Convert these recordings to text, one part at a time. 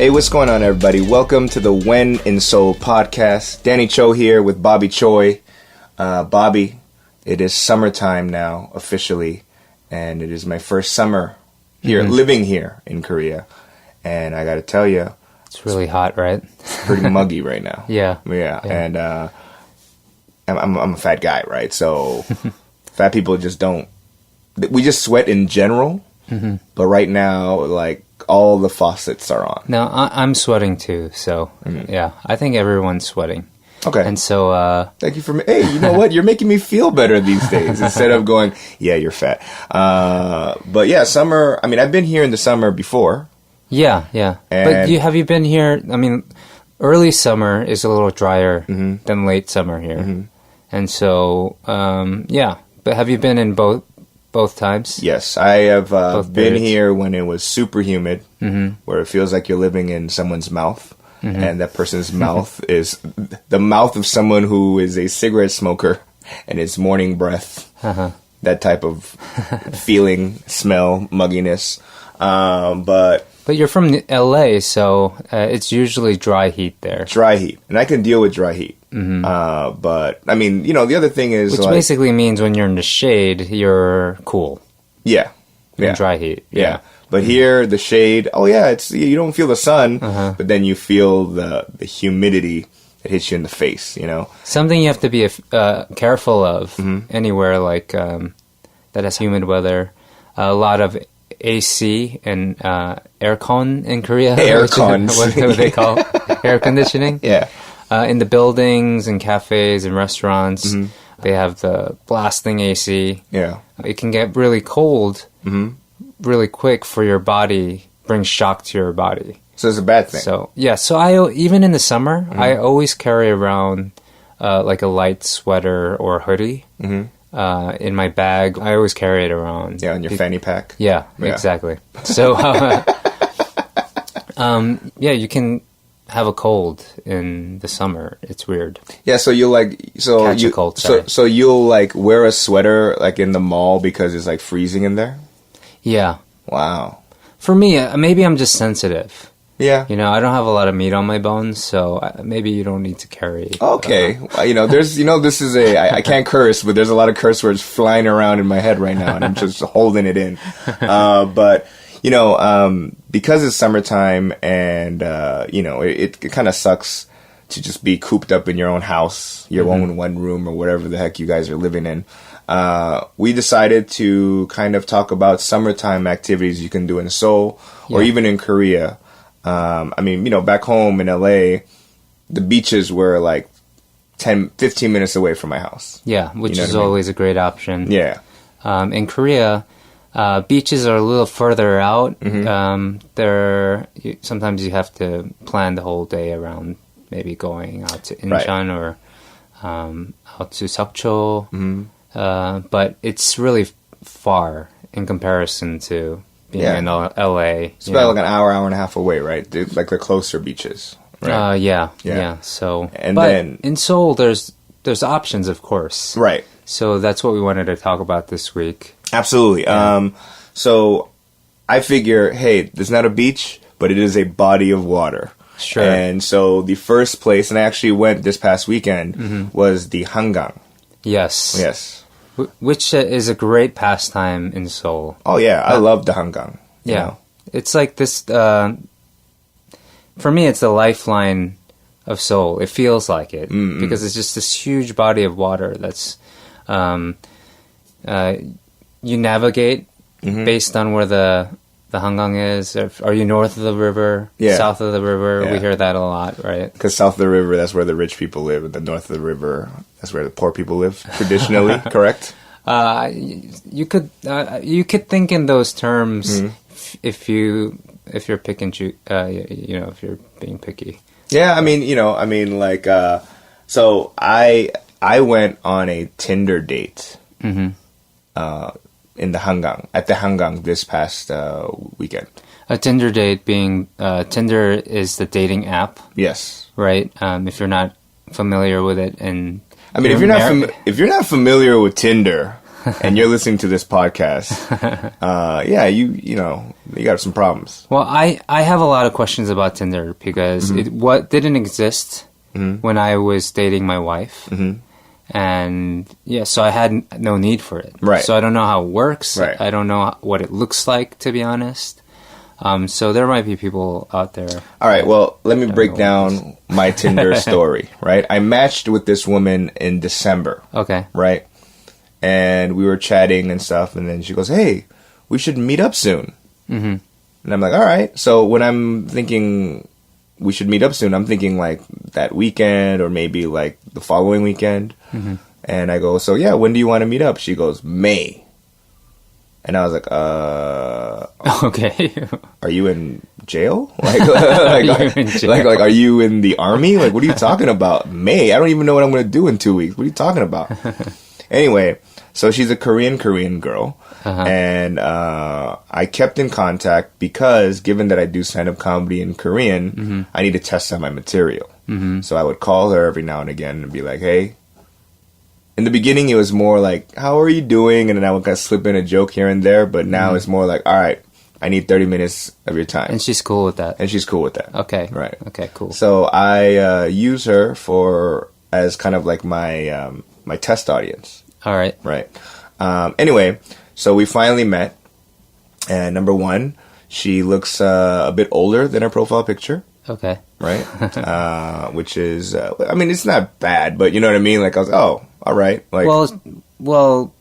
Hey, what's going on, everybody? Welcome to the When in Seoul podcast. Danny Cho here with Bobby Choi. Bobby, it is summertime now, officially, and it is my first summer here, living here in Korea. And I got to tell you, it's really hot, right? It's pretty muggy right now. Yeah. And I'm a fat guy, right? So fat people just don't. We just sweat in general, but right now, like, all the faucets are on. No, I'm sweating too, so yeah, I think everyone's sweating. Okay. And so... Thank you for... Hey, you know what? You're making me feel better these days instead of going, yeah, you're fat. But yeah, summer... I mean, I've been here in the summer before. Yeah. But have you been here... I mean, early summer is a little drier than late summer here. And so, yeah. But have you been in both times? Yes, I have been here when it was super humid, where it feels like you're living in someone's mouth. And that person's mouth is the mouth of someone who is a cigarette smoker, and it's morning breath. That type of feeling, smell, mugginess. But you're from LA, so it's usually dry heat there. Dry heat, and I can deal with dry heat. But I mean, you know, the other thing is, which basically means when you're in the shade, you're cool. Yeah. In dry heat. Yeah. But here, the shade, it's you don't feel the sun, but then you feel the humidity that hits you in the face, you know? Something you have to be careful of anywhere like that has humid weather. A lot of AC and aircon in Korea. Aircons. What do they call air conditioning? Yeah. In the buildings and cafes and restaurants, they have the blasting AC. Yeah. It can get really cold really quick for your body, brings shock to your body. So it's a bad thing. So, yeah. So even in the summer, I always carry around like a light sweater or hoodie in my bag. I always carry it around. Yeah, on your fanny pack. Yeah, exactly. So, you can have a cold in the summer. It's weird. Yeah, so you'll catch a cold. So you'll like wear a sweater like in the mall because it's like freezing in there? Yeah. Wow. For me, maybe I'm just sensitive. Yeah. You know, I don't have a lot of meat on my bones, so maybe you don't need to carry. Okay. You know, this is I can't curse, but there's a lot of curse words flying around in my head right now, and I'm just holding it in. But, you know, because it's summertime and, you know, it kind of sucks to just be cooped up in your own house, your own one room or whatever the heck you guys are living in. We decided to kind of talk about summertime activities you can do in Seoul or even in Korea. I mean, you know, back home in LA, the beaches were like 15 minutes away from my house. Yeah, which is always a great option. Yeah. In Korea, beaches are a little further out. Sometimes you have to plan the whole day around maybe going out to Incheon or out to Seokcho. But it's really far in comparison to being in LA. It's about like an hour and a half away, right? Like the closer beaches. Right? Yeah. So, and but then in Seoul, there's options, of course. Right. So that's what we wanted to talk about this week. Absolutely. Yeah. So I figure, hey, there's not a beach, but it is a body of water. Sure. And so the first place, and I actually went this past weekend, was the Hangang. Yes. Which is a great pastime in Seoul. Oh, yeah. I love the Hangang. Yeah. You know? It's like this... for me, it's the lifeline of Seoul. It feels like it. Because it's just this huge body of water that's... you navigate based on where the Hangang is. Are you north of the river? Yeah. South of the river? Yeah. We hear that a lot, right? Because south of the river, that's where the rich people live, and the north of the river, that's where the poor people live, traditionally, correct? You could think in those terms if you're picking, if you're being picky. Yeah, so I went on a Tinder date. In the Hangang, at the Hangang this past weekend. A Tinder date being, Tinder is the dating app. Yes. Right? If you're not familiar with it, and I mean, if you're not familiar with Tinder, and you're listening to this podcast, you got some problems. Well, I have a lot of questions about Tinder because it didn't exist when I was dating my wife. And so I had no need for it. Right. So I don't know how it works. Right. I don't know what it looks like, to be honest. So there might be people out there. All right, well, let me break down my Tinder story, right? I matched with this woman in December. Okay. Right? And we were chatting and stuff, and then she goes, hey, we should meet up soon. And I'm like, all right. So when I'm thinking we should meet up soon, I'm thinking like that weekend or maybe like the following weekend. And I go, so yeah, when do you want to meet up? She goes, May. And I was like, okay. Are you in jail? Like, are you in the army? Like, what are you talking about? May? I don't even know what I'm going to do in 2 weeks. What are you talking about? Anyway, so she's a Korean girl. And I kept in contact because given that I do stand-up comedy in Korean, I need to test out my material. So I would call her every now and again and be like, hey. In the beginning, it was more like, how are you doing? And then I would kind of slip in a joke here and there. But now it's more like, all right, I need 30 minutes of your time. And she's cool with that. Okay. Right. Okay, cool. So I use her as kind of like my my test audience. All right. Right. Anyway, so we finally met. And number one, she looks a bit older than her profile picture. Okay. Right? Which is, I mean, it's not bad, but you know what I mean? Like, I was, oh, all right. Like, well,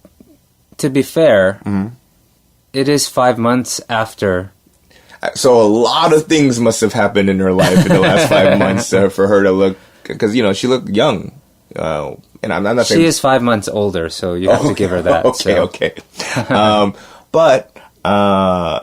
to be fair, it is 5 months after. So a lot of things must have happened in her life in the last 5 months for her to look, because, she looked young. And I'm not saying... She is 5 months older, so you have to give her that. Okay.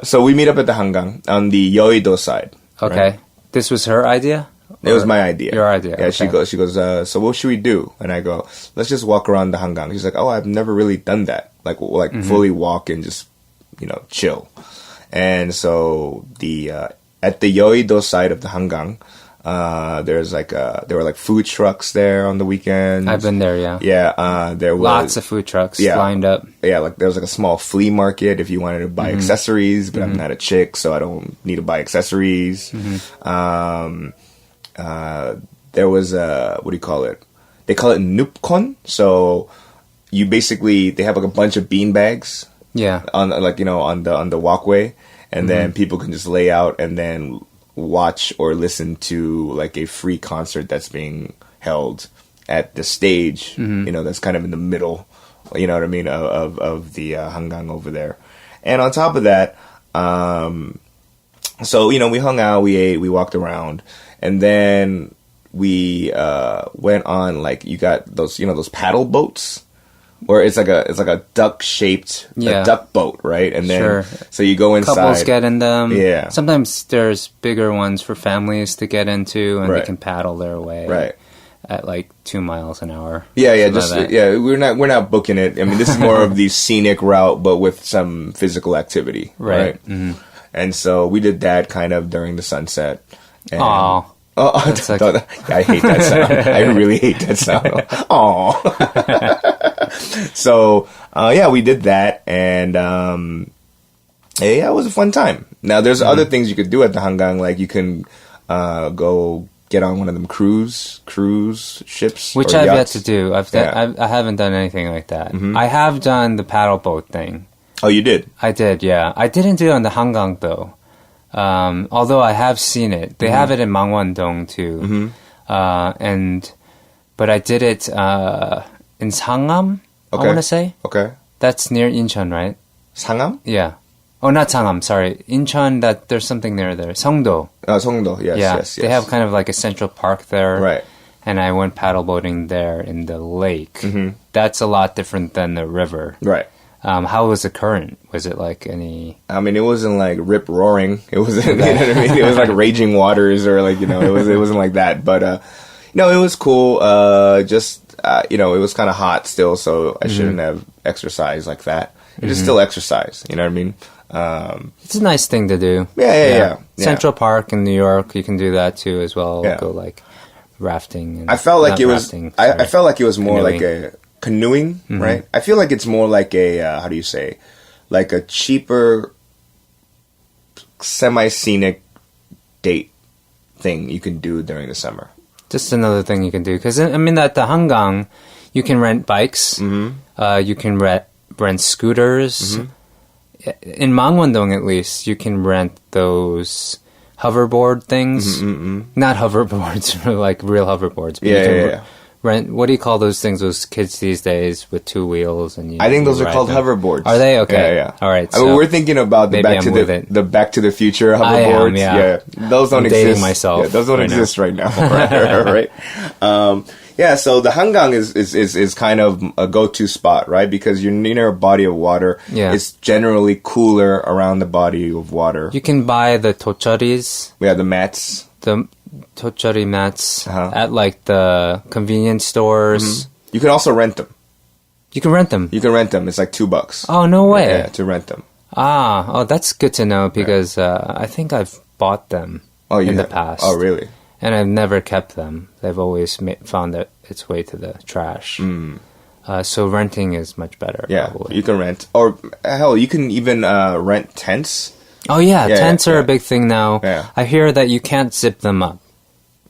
So we meet up at the Hangang on the Yeouido side. Okay. Right? This was her idea? It was my idea. Your idea. Yeah, okay. she goes, so what should we do? And I go, let's just walk around the Hangang. She's like, oh, I've never really done that. Like fully walk and just, chill. And so at the Yeouido side of the Hangang, there were like food trucks there on the weekends. I've been there, yeah. Yeah, there was lots of food trucks lined up. Yeah, like there was like a small flea market if you wanted to buy accessories, but I'm not a chick, so I don't need to buy accessories. There was what do you call it? They call it nupkon. So they have like a bunch of bean bags. Yeah. On the walkway, and then people can just lay out and then watch or listen to like a free concert that's being held at the stage, that's kind of in the middle, you know what I mean, of the Hangang over there. And on top of that, so, we hung out, we ate, we walked around, and then we went on, like, you got those, those paddle boats, where it's like a duck-shaped a duck boat, right? And then so you go inside. Couples get in them. Yeah. Sometimes there's bigger ones for families to get into, and they can paddle their way at like 2 miles an hour. Yeah, We're not booking it. I mean, this is more of the scenic route, but with some physical activity, right? And so we did that kind of during the sunset. And I hate that sound. I really hate that sound. Aww. So, we did that, and it was a fun time. Now, there's other things you could do at the Hangang, like you can go get on one of them cruise ships, which I've yet to do. I haven't done anything like that. I have done the paddle boat thing. Oh, you did? I did, yeah. I didn't do it on the Hangang though. Although I have seen it. They have it in Mangwon-dong too. But I did it in Sangam, I want to say. Okay. That's near Incheon, right? Sangam? Yeah. Oh, not Sangam, sorry. Incheon, there's something near there. Seongdo. Seongdo, yes. They have kind of like a central park there. Right. And I went paddle boating there in the lake. That's a lot different than the river. Right. How was the current? Was it like any... I mean, it wasn't like rip roaring. It wasn't, you know what I mean? It was like raging waters or like, it wasn't like that. But, it was cool. It was kind of hot still, so I shouldn't have exercised like that. It is still exercise, you know what I mean? It's a nice thing to do. Yeah. Central Park in New York, you can do that too as well. Yeah. Go like rafting. And, I felt like it was... I felt like it was more canoeing. like canoeing, right? I feel like it's more like a, how do you say, like a cheaper, semi-scenic date thing you can do during the summer. Just another thing you can do. Because, I mean, at the Hangang, you can rent bikes. You can rent scooters. In Mangwon-dong, at least, you can rent those hoverboard things. Not hoverboards, like real hoverboards. But you can rent, what do you call those things, those kids these days with two wheels? And I think those are called hoverboards. Are they? Okay. Yeah. All right. I mean, we're thinking about the Back to the Future hoverboards. Yeah. Those don't exist. Dating myself. Yeah, those don't exist right now. Right. Yeah, so the Hangang is kind of a go-to spot, right? Because you're near a body of water. Yeah. It's generally cooler around the body of water. You can buy the tocharis. Yeah, the mats. The tochari mats at like the convenience stores. You can also rent them. You can rent them? You can rent them. It's like $2. Oh, no way. Yeah, to rent them. That's good to know because I think I've bought them in the past. Oh, really? And I've never kept them. They've always found its way to the trash. So renting is much better. Yeah, probably. You can rent. Or, hell, you can even rent tents. Oh, yeah. Tents are a big thing now. Yeah. I hear that you can't zip them up.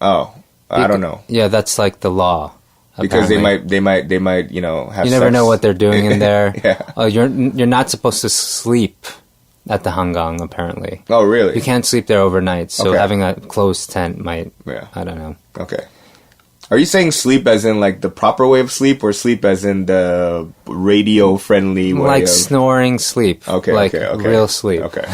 Oh, I don't know. Yeah, that's like the law. Because apparently. they might, have You never sex. know what they're doing in there. Yeah. You're not supposed to sleep at the Hangang, apparently. Oh, really? You can't sleep there overnight, so having a closed tent might, I don't know. Okay. Are you saying sleep as in, like, the proper way of sleep, or sleep as in the radio-friendly way like of... snoring sleep. Okay, like okay. real sleep. Okay.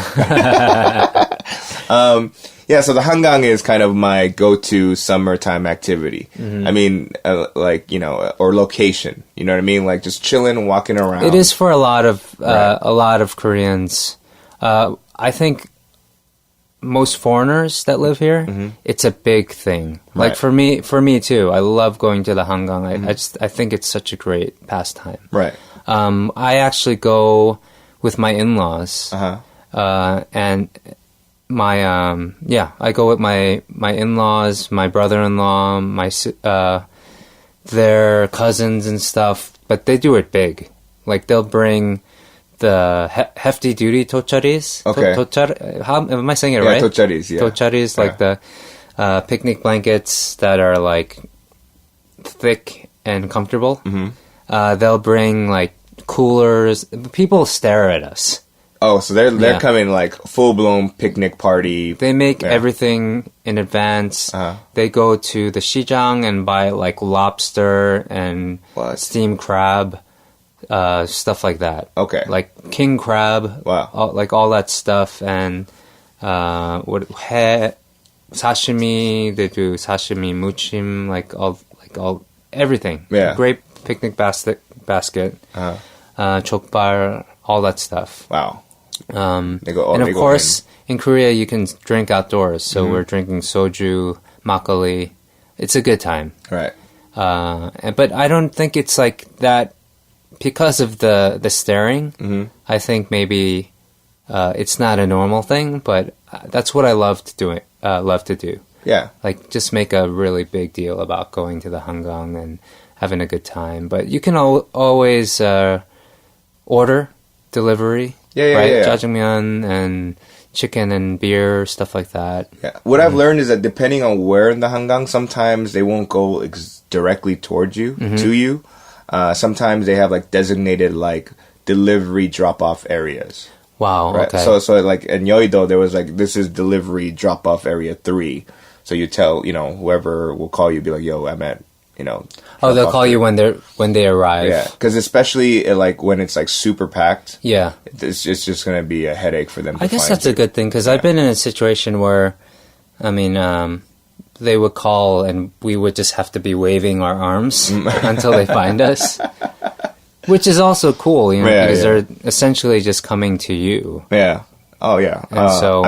Yeah, so the Hangang is kind of my go-to summertime activity. I mean, like, or location. You know what I mean? Like, just chilling, walking around. It is for a lot of Koreans. I think most foreigners that live here, it's a big thing. Like for me too. I love going to the Hangang. I think it's such a great pastime. Right. I actually go with my in-laws, and I go with my in-laws, my brother-in-law, their cousins and stuff. But they do it big. Like they'll bring the hefty duty tocharis. Okay. How am I saying it right? Tocharis, yeah. Tocharis, like the picnic blankets that are like thick and comfortable. They'll bring like coolers. People stare at us. Oh, so they're coming like full-blown picnic party. They make everything in advance. They go to the Shijang and buy like lobster and steamed crab. Stuff like that. Okay. Like king crab. Wow. All that stuff. And sashimi. They do sashimi, muchim, all everything. Yeah. Great picnic basket. Chokbar, all that stuff. Wow. And of course, in Korea, you can drink outdoors. So we're drinking soju, makgeolli. It's a good time. Right. But I don't think it's like that. Because of the staring, I think maybe it's not a normal thing, but that's what I love to do. Yeah. Like, just make a really big deal about going to the Hangang and having a good time. But you can always order delivery, right? Jjajangmyeon and chicken and beer, stuff like that. Yeah. What I've learned is that depending on where in the Hangang, sometimes they won't go directly towards you, to you. Sometimes they have like designated like delivery drop-off areas. Wow. Right? Okay. So like in Yeouido, there was like, this is delivery drop-off area 3. So you tell, whoever will call you, be like, yo, I'm at, they'll call you when they arrive. Yeah. Because especially like when it's like super packed. Yeah. It's just going to be a headache for them. I guess that's a good thing because I've been in a situation where, they would call and we would just have to be waving our arms until they find us. Which is also cool, because they're essentially just coming to you. Yeah. Oh, yeah. And so,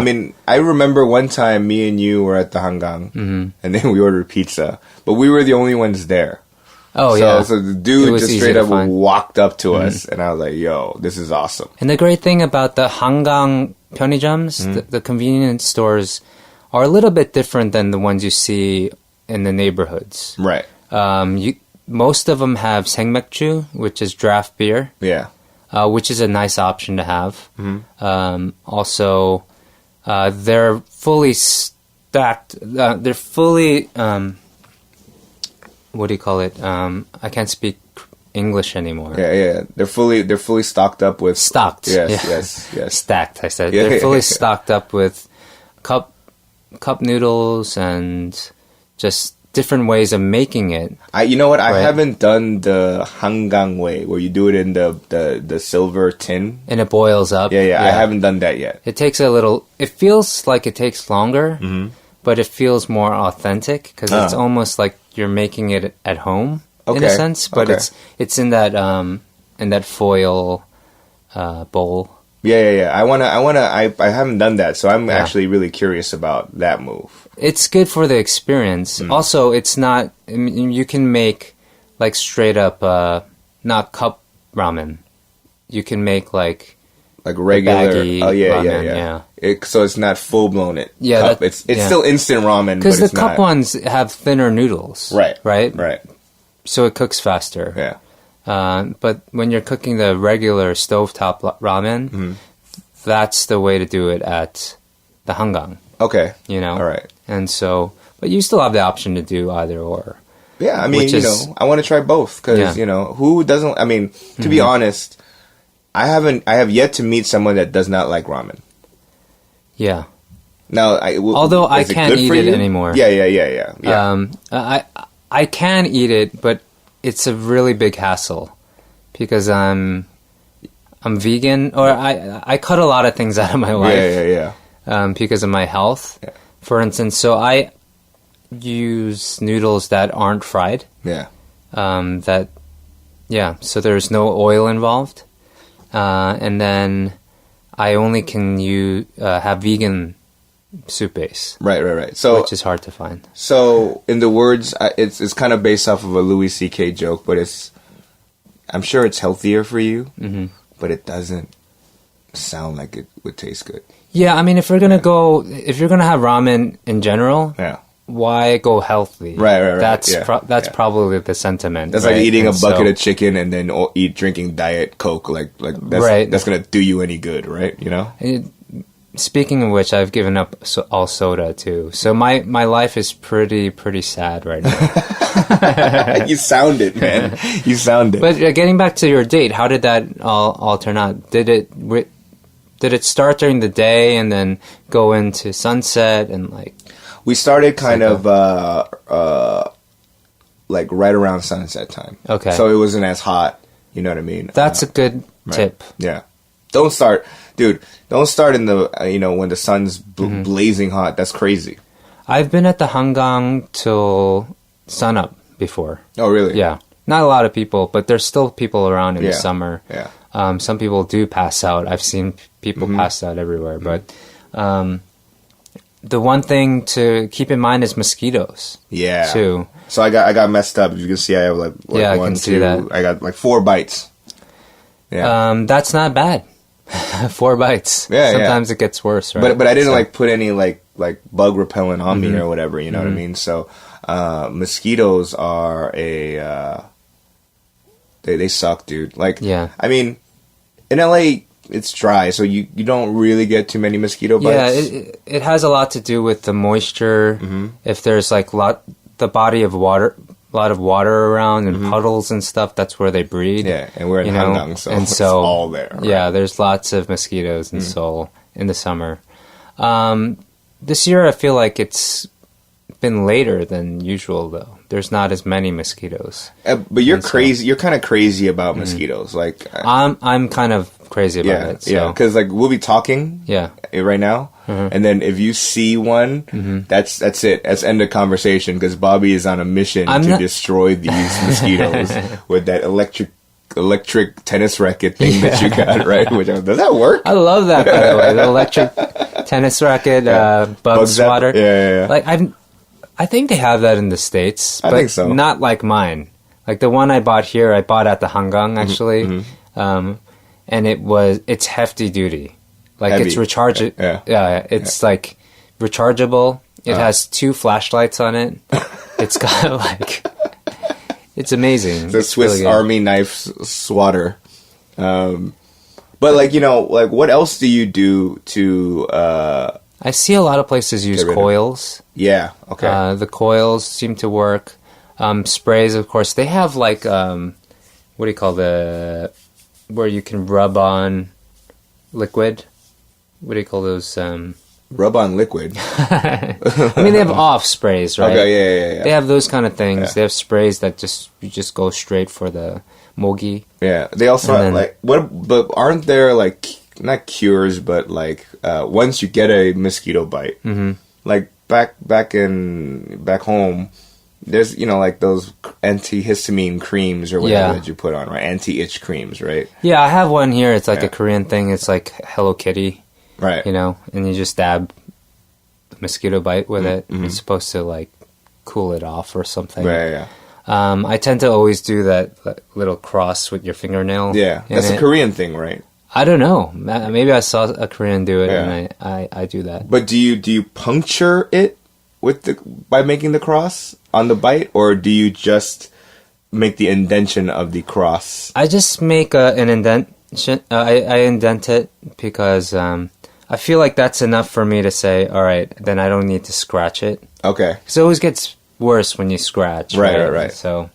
I remember one time me and you were at the Hangang, and then we ordered pizza, but we were the only ones there. Oh, yeah. So the dude just straight up walked up to us, and I was like, yo, this is awesome. And the great thing about the Hangang 편의점s, the convenience stores, are a little bit different than the ones you see in the neighborhoods. Right. most of them have 생맥주, which is draft beer. Yeah. Which is a nice option to have. Also, they're fully stacked. They're fully, what do you call it? I can't speak English anymore. Yeah. They're fully stocked up with... Stocked. Yes. Stacked, I said. Yeah, They're fully yeah. stocked up with cup noodles and just different ways of making it. You know what? I Right. haven't done the Hangang way, where you do it in the silver tin. And it boils up. Yeah. I haven't done that yet. It takes a little... It feels like it takes longer, but it feels more authentic because it's almost like you're making it at home in a sense. But it's in that foil bowl. Yeah. I haven't done that, so I'm actually really curious about that move. It's good for the experience. Also, it's not... I mean, you can make like straight up, not cup ramen. You can make like regular. baggy ramen, yeah. So it's not full blown. Yeah, cup. It's still instant ramen, because but the cup ones have thinner noodles. Right. So it cooks faster. Yeah. But when you're cooking the regular stovetop ramen, that's the way to do it at the Hangang. Okay. You know? All right. And so, but you still have the option to do either or. Yeah, I mean, I want to try both because, who doesn't, I mean, to be honest, I have yet to meet someone that does not like ramen. Yeah. Now, although I can't eat it anymore. Yeah. I can eat it, but it's a really big hassle because I'm vegan, or I cut a lot of things out of my life. Because of my health, for instance. So I use noodles that aren't fried. So there's no oil involved. And then I only can have vegan soup base. Right. So, which is hard to find. So, in the words, it's kind of based off of a Louis C.K. joke, but I'm sure it's healthier for you, but it doesn't sound like it would taste good. Yeah, I mean, if you're gonna have ramen in general, why go healthy? Right. That's probably the sentiment. That's like eating a bucket of chicken and then drinking Diet Coke. Like that's gonna do you any good, right? You know. Speaking of which, I've given up all soda too. So my life is pretty sad right now. You sound it, man. You sound it. But getting back to your date, how did that all turn out? Did it start during the day and then go into sunset and like? We started kind of like right around sunset time. Okay. So it wasn't as hot. You know what I mean? That's a good tip. Yeah. Don't start in the when the sun's blazing hot. That's crazy. I've been at the Hangang till sunup before. Oh, really? Yeah. Not a lot of people, but there's still people around in the summer. Yeah. Some people do pass out. I've seen people pass out everywhere. But the one thing to keep in mind is mosquitoes. Yeah. Too. So I got messed up. If you can see, I have like I can see that. I got like 4 bites. Yeah. That's not bad. 4 bites. Yeah. Sometimes it gets worse, right? But I didn't like put any like bug repellent on me or whatever. You know what I mean? So mosquitoes are they suck, dude. Like, I mean, in LA it's dry, so you don't really get too many mosquito bites. Yeah, it has a lot to do with the moisture. If there's like the body of water, a lot of water around and puddles and stuff, that's where they breed. Yeah, and we're in Hangang, so it's all there. Right? Yeah, there's lots of mosquitoes in Seoul in the summer. This year I feel like it's been later than usual, though. There's not as many mosquitoes. But you're crazy. You're kind of crazy about mosquitoes. Like I'm kind of crazy about it. So. Yeah, because like we'll be talking. Right now, and then if you see one, that's it. That's end of conversation. Because Bobby is on a mission to destroy these mosquitoes with that electric tennis racket thing that you got. Right? Does that work? I love that. By the way, the electric tennis racket, bug swatter. Yeah. Like I think they have that in the States, but I think so. Not like mine. Like the one I bought here, I bought at the Hangang actually, and it's hefty duty. Like Heavy. it's rechargeable. It's like rechargeable. It has 2 flashlights on it. It's got like It's amazing. The Swiss really Army knife swatter. But like, you know, like what else do you do to I see a lot of places use coils. Yeah, okay. The coils seem to work. Sprays, of course. They have like what do you call where you can rub on liquid? What do you call those? Rub on liquid. I mean, they have off sprays, right? Okay, yeah. They have those kind of things. Yeah. They have sprays that you just go straight for the mogi. Yeah, they also have like but aren't there like not cures, but like once you get a mosquito bite, like back home, there's, you know, like those antihistamine creams or whatever that you put on, right? Anti-itch creams, right? Yeah, I have one here. It's like a Korean thing. It's like Hello Kitty, right? You know, and you just dab the mosquito bite with it. It's supposed to like cool it off or something. Right, yeah. I tend to always do that little cross with your fingernail. Yeah, that's a Korean thing, right? I don't know. Maybe I saw a Korean do it, and I do that. But do you puncture it by making the cross on the bite, or do you just make the indentation of the cross? I just make an indentation. I indent it because I feel like that's enough for me to say, all right, then I don't need to scratch it. Okay. Because it always gets worse when you scratch. Right. So,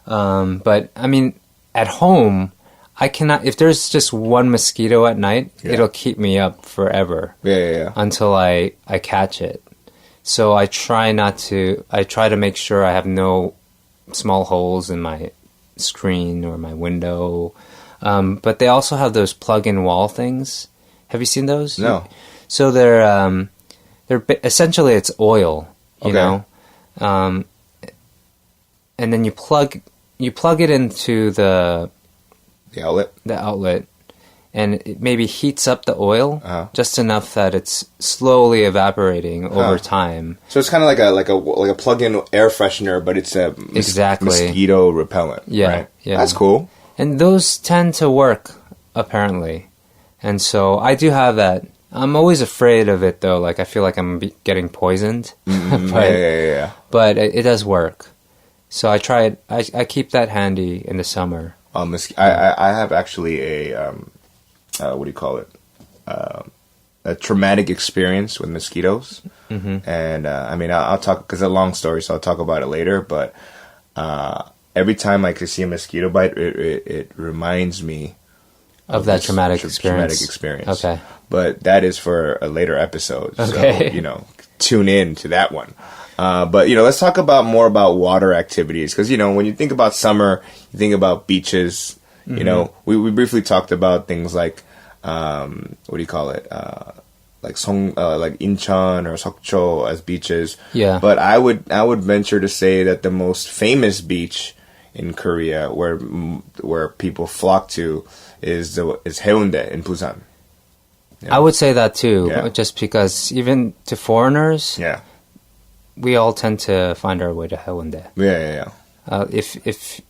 but I mean, at home, I cannot. If there's just one mosquito at night, it'll keep me up forever. Yeah. Until I catch it. So I try to make sure I have no small holes in my screen or my window. But they also have those plug-in wall things. Have you seen those? No. So they're essentially it's oil, you know, and then you plug it into the outlet, and it maybe heats up the oil just enough that it's slowly evaporating over time. So it's kind of like a plug-in air freshener, but it's a mosquito repellent. Yeah, right? yeah. That's cool. And those tend to work apparently, and so I do have that. I'm always afraid of it though. Like I feel like I'm getting poisoned. But it does work. So I try it. I keep that handy in the summer. I have actually a what do you call it? A traumatic experience with mosquitoes. And I mean, I'll talk because it's a long story, so I'll talk about it later. But every time I see a mosquito bite, it reminds me of that traumatic experience. Okay. But that is for a later episode. Okay. So, you know, tune in to that one. But, you know, let's talk more about water activities. Because, you know, when you think about summer, you think about beaches. You know, we briefly talked about things like, what do you call it? Like Incheon or Seokcho as beaches. Yeah. But I would venture to say that the most famous beach in Korea where people flock to is Haeundae in Busan. I would say that too, just because even to foreigners, we all tend to find our way to Haeundae. Yeah. If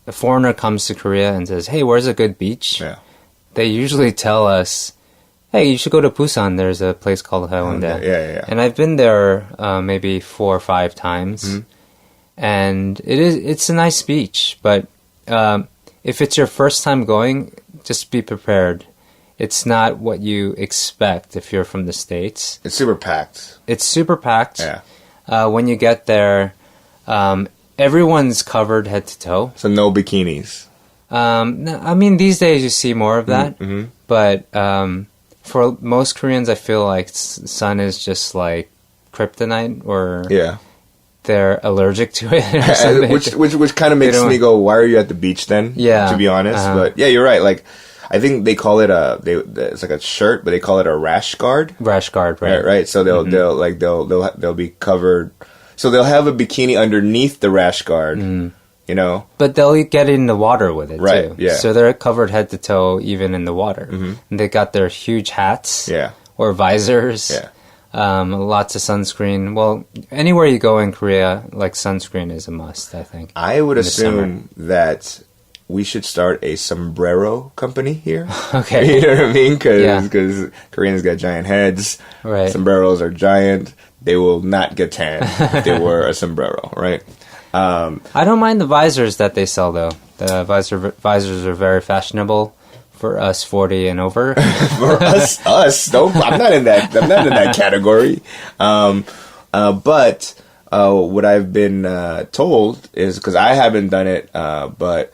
a foreigner comes to Korea and says, "Hey, where's a good beach?" They usually tell us, "Hey, you should go to Busan. There's a place called Haeundae." Yeah. And I've been there maybe 4 or 5 times, and it's a nice beach. But if it's your first time going, just be prepared. It's not what you expect if you're from the States. It's super packed. Yeah. When you get there, everyone's covered head to toe. So no bikinis. I mean, these days you see more of that. But for most Koreans, I feel like sun is just like kryptonite, or they're allergic to it. Or something. Which kind of makes me go, why are you at the beach then? Yeah. To be honest. But yeah, you're right. Like, I think they call it it's like a shirt, but they call it a rash guard. Rash guard, right? Right. So they'll be covered. So they'll have a bikini underneath the rash guard, you know. But they'll get in the water with it too. Yeah. So they're covered head to toe, even in the water. And they got their huge hats. Or visors. Lots of sunscreen. Well, anywhere you go in Korea, like sunscreen is a must, I think. I would assume that we should start a sombrero company here. Okay. You know what I mean? Because Koreans got giant heads. Right. Sombreros are giant. They will not get tan if they wear a sombrero, right? I don't mind the visors that they sell, though. The visors are very fashionable for us 40 and over. For us, I'm not in that category. But what I've been told is, because I haven't done it, but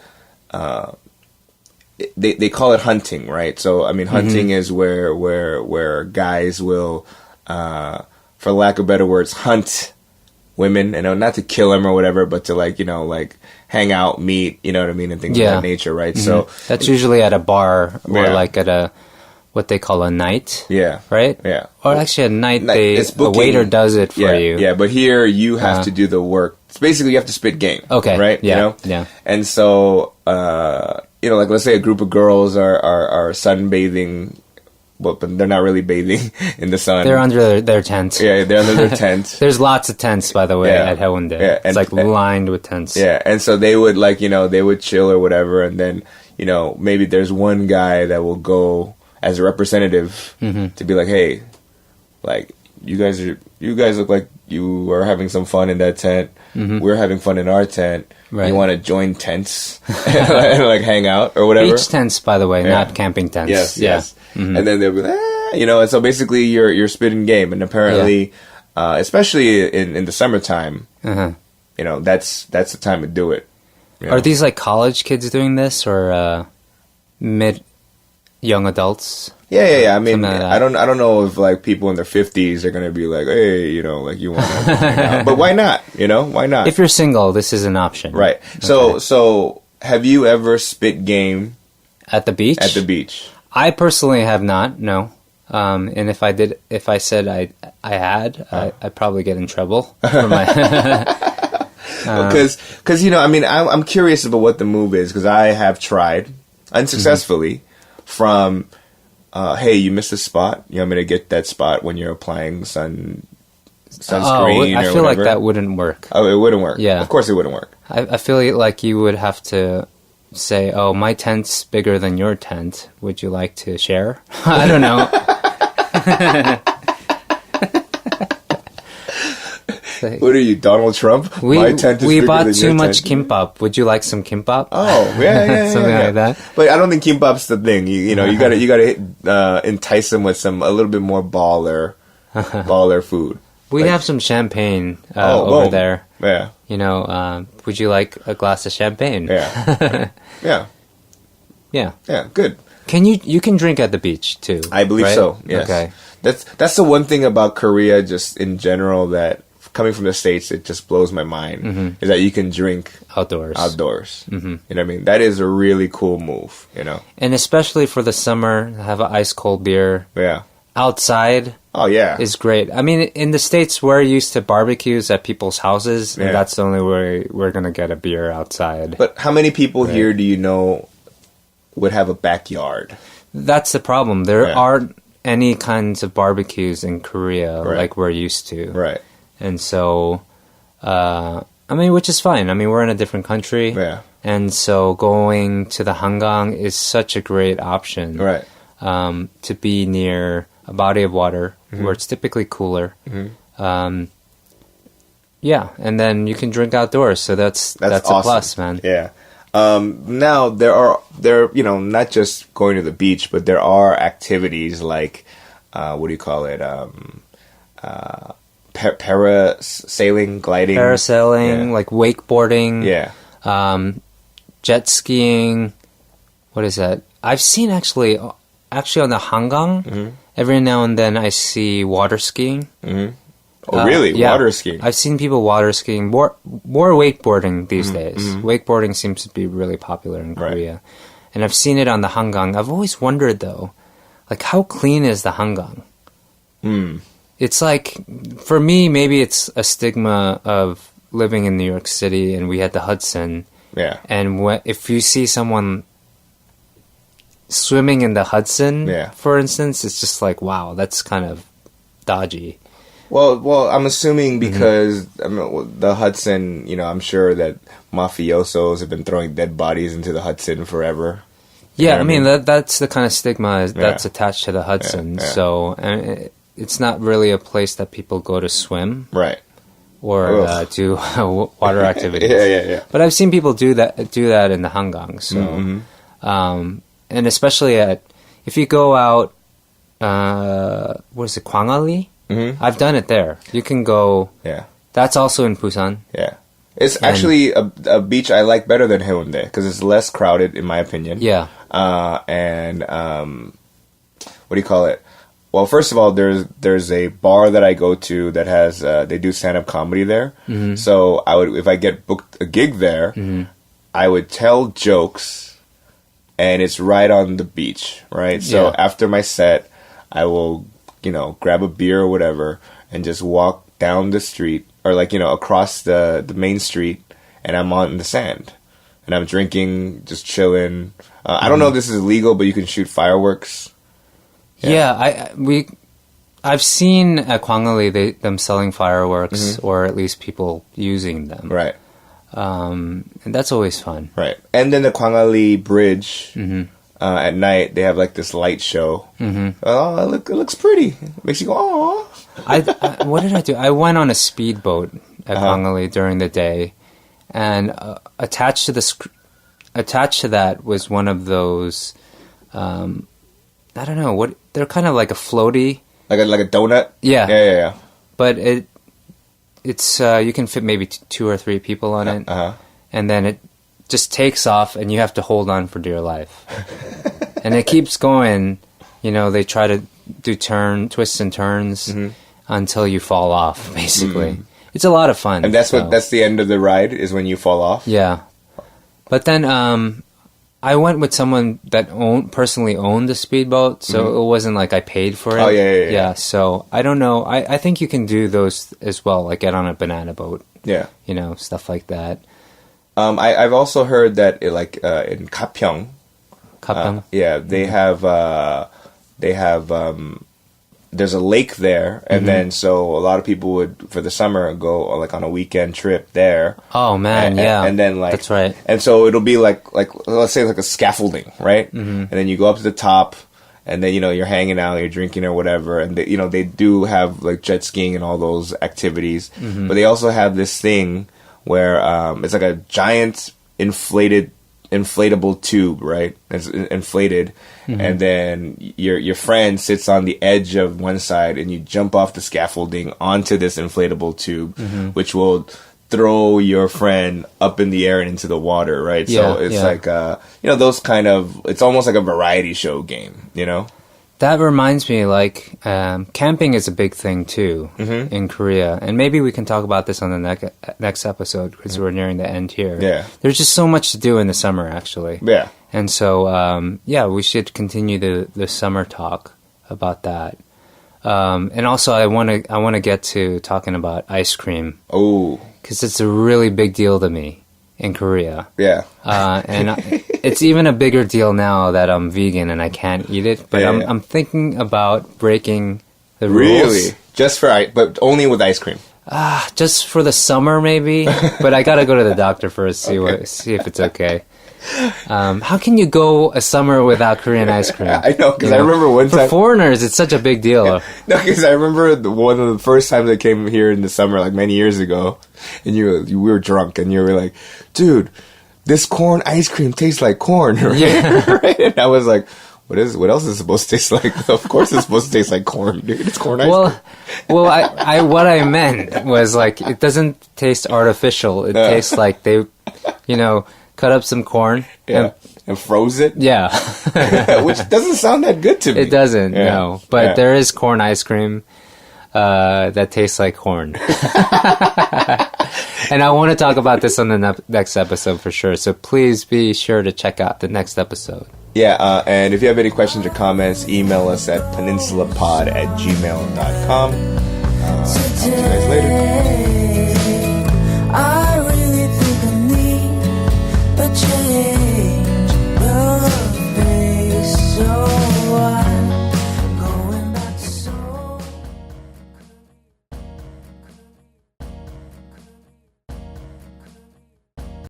they call it hunting, right? So I mean, hunting is where guys will, for lack of better words, hunt women, and not to kill them or whatever, but to like hang out, meet, you know what I mean, and things of that nature, right? So that's usually at a bar or like at a what they call a night. Yeah. Right? Yeah. Or actually a night the waiter does it for you. Yeah, but here you have to do the work. It's basically you have to spit game. Okay. Right? Yeah. You know? Yeah. And so like let's say a group of girls are sunbathing. Well, but they're not really bathing in the sun. They're under their tent. Yeah, they're under their tent. There's lots of tents, by the way, at Haeundae. Yeah, it's like lined with tents. Yeah, and so they would they would chill or whatever, and then, maybe there's one guy that will go as a representative to be like, hey, like, you guys look like you are having some fun in that tent. We're having fun in our tent. Right. You want to join tents and like hang out or whatever? Beach tents, by the way, not camping tents. Yes. And then they'll be like, and so basically you're spitting game, and apparently, especially in the summertime, that's the time to do it. Are these like college kids doing this, or young adults? Yeah. I mean, I don't know if like people in their 50s are gonna be like, hey, like you want to hang out. But why not? Why not? If you're single, this is an option, right? Okay. So have you ever spit game at the beach? At the beach, I personally have not. No. And if I said I had, I'd probably get in trouble for my. Because I mean, I'm curious about what the move is, because I have tried unsuccessfully from. Hey, you missed a spot. You want me to get that spot when you're applying sunscreen I feel or like whatever? that wouldn't work. Oh, it wouldn't work. Yeah. Of course it wouldn't work. I feel like you would have to say, oh, my tent's bigger than your tent. Would you like to share? I don't know. What are you, Donald Trump? My tent is bigger bought than too much kimbap. Would you like some kimbap? Oh, yeah. Something like that. But I don't think kimbap's the thing. You gotta entice them with a little bit more baller food. We have some champagne over there. Yeah. Would you like a glass of champagne? Yeah. Yeah. Yeah. Good. You can drink at the beach too? I believe so. Yes. Okay. That's the one thing about Korea, just in general, that coming from the States, it just blows my mind, is that you can drink outdoors. You know what I mean? That is a really cool move, And especially for the summer, have an ice cold beer. Yeah. Outside. Oh, yeah. Is great. I mean, in the States, we're used to barbecues at people's houses, and that's the only way we're going to get a beer outside. But how many people here do you know would have a backyard? That's the problem. There aren't any kinds of barbecues in Korea like we're used to. Right. And so, which is fine. I mean, we're in a different country. Yeah. And so going to the Hangang is such a great option. Right. To be near a body of water where it's typically cooler. Yeah. And then you can drink outdoors. So that's awesome. A plus, man. Yeah. Now there are not just going to the beach, but there are activities like, what do you call it? Parasailing, gliding. Parasailing, like wakeboarding. Yeah. Jet skiing. What is that? I've seen actually on the Hangang, every now and then I see water skiing. Oh, really? Yeah. Water skiing? I've seen people water skiing. More wakeboarding these days. Wakeboarding seems to be really popular in Korea. And I've seen it on the Hangang. I've always wondered, though, like, how clean is the Hangang? It's like, for me, maybe it's a stigma of living in New York City, and we had the Hudson. Yeah. And if you see someone swimming in the Hudson, for instance, it's just like, wow, that's kind of dodgy. Well, I'm assuming because the Hudson, I'm sure that mafiosos have been throwing dead bodies into the Hudson forever. Yeah, I mean that's the kind of stigma that's attached to the Hudson. Yeah. So, and it's not really a place that people go to swim, right, or do water activities. Yeah. But I've seen people do that in the Hangang. So, and especially if you go out, what is it, Gwangali? Mm-hmm. I've done it there. You can go. Yeah, that's also in Busan. Yeah. It's actually a beach I like better than Haeundae because it's less crowded, in my opinion. Yeah. And what do you call it? Well, first of all, there's a bar that I go to that has they do stand-up comedy there. Mm-hmm. So if I get booked a gig there, I would tell jokes, and it's right on the beach, right? So after my set, I will grab a beer or whatever and just walk down the street. Or across the main street, and I'm on the sand, and I'm drinking, just chilling. I don't know if this is legal, but you can shoot fireworks. Yeah, I've seen at Gwangali them selling fireworks, or at least people using them. Right. And that's always fun. Right. And then the Gwangali Bridge at night, they have this light show. Oh, it looks pretty. It makes you go, oh. What did I do? I went on a speedboat at Gwangali during the day, and attached to that was one of those. I don't know what they're kind of like a floaty, like a donut. Yeah. But it's you can fit maybe 2 or 3 people on it, and then it just takes off, and you have to hold on for dear life, and it keeps going. They try to do twists and turns. Until you fall off, basically. It's a lot of fun. And that's the end of the ride, is when you fall off? Yeah. But then I went with someone that personally owned the speedboat, so it wasn't like I paid for it. Oh, yeah. Yeah, so I don't know. I think you can do those as well, like get on a banana boat. Yeah. Stuff like that. I've also heard that in Gapyeong. They have there's a lake there, and then so a lot of people would, for the summer, go on a weekend trip there. Oh man, and then that's right. And so it'll be like let's say a scaffolding, right? And then you go up to the top, and then you're hanging out, you're drinking or whatever, and they do have jet skiing and all those activities, but they also have this thing where it's like a giant inflatable tube, right? It's inflated, and then your friend sits on the edge of one side, and you jump off the scaffolding onto this inflatable tube, which will throw your friend up in the air and into the water, right? So it's like those kind of, it's almost like a variety show game, That reminds me, camping is a big thing too in Korea, and maybe we can talk about this on the next episode because we're nearing the end here. Yeah, there's just so much to do in the summer, actually. Yeah, and so we should continue the summer talk about that. And also, I want to get to talking about ice cream. Oh, because it's a really big deal to me in Korea. Yeah. And it's even a bigger deal now that I'm vegan and I can't eat it. But I'm thinking about breaking the rules. Really? But only with ice cream? Just for the summer, maybe. But I gotta go to the doctor first, see if it's okay. How can you go a summer without Korean ice cream? I know, because I remember one time... For foreigners, it's such a big deal. Yeah. No, because I remember one of the first times I came here in the summer, many years ago, and we were drunk, and you were like, dude, this corn ice cream tastes like corn, right? Yeah. Right? And I was like, what else is it supposed to taste like? Of course it's supposed to taste like corn, dude. It's corn ice cream. Well, what I meant was, it doesn't taste artificial. It tastes like they, cut up some corn and froze it. Yeah. Which doesn't sound that good to me. It doesn't, no. But there is corn ice cream that tastes like corn. And I want to talk about this on the next episode for sure. So please be sure to check out the next episode. Yeah, and if you have any questions or comments, email us at peninsulapod@gmail.com. Talk to you guys later.